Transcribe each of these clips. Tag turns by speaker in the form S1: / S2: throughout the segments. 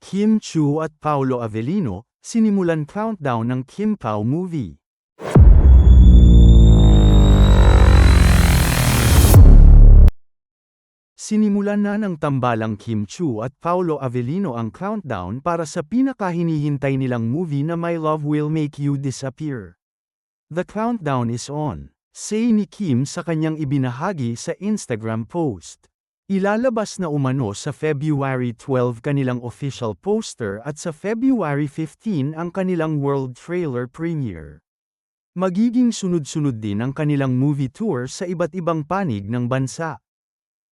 S1: Kim Chu at Paolo Avellino, sinimulan countdown ng Kim Pao movie. Sinimulan na ng tambalang Kim Chu at Paolo Avellino ang countdown para sa pinakahinihintay nilang movie na My Love Will Make You Disappear. The countdown is on, say ni Kim sa kanyang ibinahagi sa Instagram post. Ilalabas na umano sa February 12 kanilang official poster at sa February 15 ang kanilang world trailer premiere. Magiging sunod-sunod din ang kanilang movie tour sa iba't ibang panig ng bansa.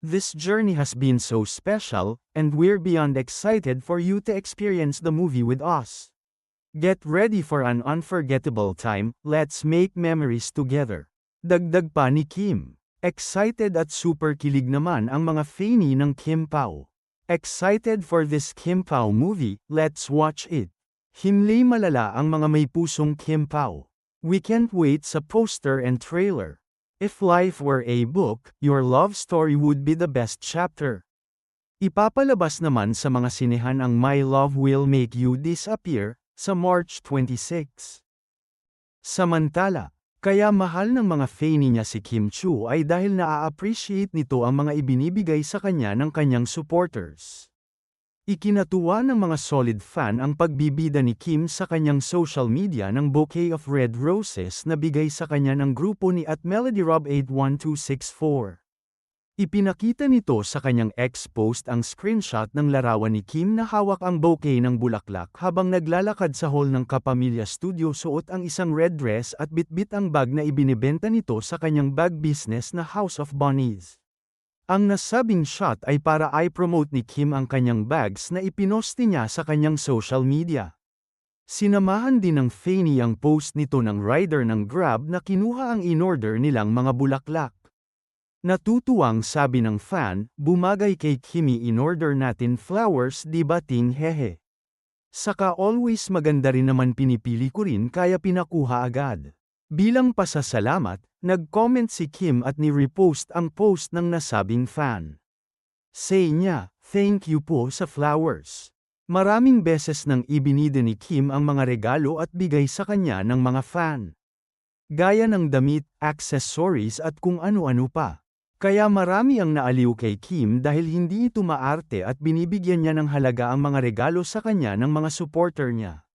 S1: This journey has been so special, and we're beyond excited for you to experience the movie with us. Get ready for an unforgettable time, let's make memories together. Dagdag pa ni Kim. Excited at super kilig naman ang mga fani ng Kim Pao. Excited for this Kim Pao movie, let's watch it. Himlay malala ang mga may pusong Kim Pao. We can't wait sa poster and trailer. If life were a book, your love story would be the best chapter. Ipapalabas naman sa mga sinehan ang My Love Will Make You Disappear, sa March 26. Samantala, kaya mahal ng mga fani niya si Kim Chu ay dahil naa-appreciate nito ang mga ibinibigay sa kanya ng kanyang supporters. Ikinatuwa ng mga solid fan ang pagbibida ni Kim sa kanyang social media ng bouquet of red roses na bigay sa kanya ng grupo ni @melodyrob81264. Ipinakita nito sa kanyang ex-post ang screenshot ng larawan ni Kim na hawak ang bouquet ng bulaklak habang naglalakad sa hall ng Kapamilya Studio, suot ang isang red dress at bitbit ang bag na ibinibenta nito sa kanyang bag business na House of Bunnies. Ang nasabing shot ay para i-promote ni Kim ang kanyang bags na ipinosti niya sa kanyang social media. Sinamahan din ng fani ang post nito ng rider ng Grab na kinuha ang in-order nilang mga bulaklak. Natutuwang sabi ng fan, bumagay kay Kimi, in-order natin flowers di ba ting hehe. Saka always maganda rin naman, pinipili ko rin kaya pinakuha agad. Bilang pasasalamat, nag-comment si Kim at ni-repost ang post ng nasabing fan. Say niya, thank you po sa flowers. Maraming beses nang ibinida ni Kim ang mga regalo at bigay sa kanya ng mga fan. Gaya ng damit, accessories at kung ano-ano pa. Kaya marami ang naaliw kay Kim dahil hindi ito maarte at binibigyan niya ng halaga ang mga regalo sa kanya ng mga supporter niya.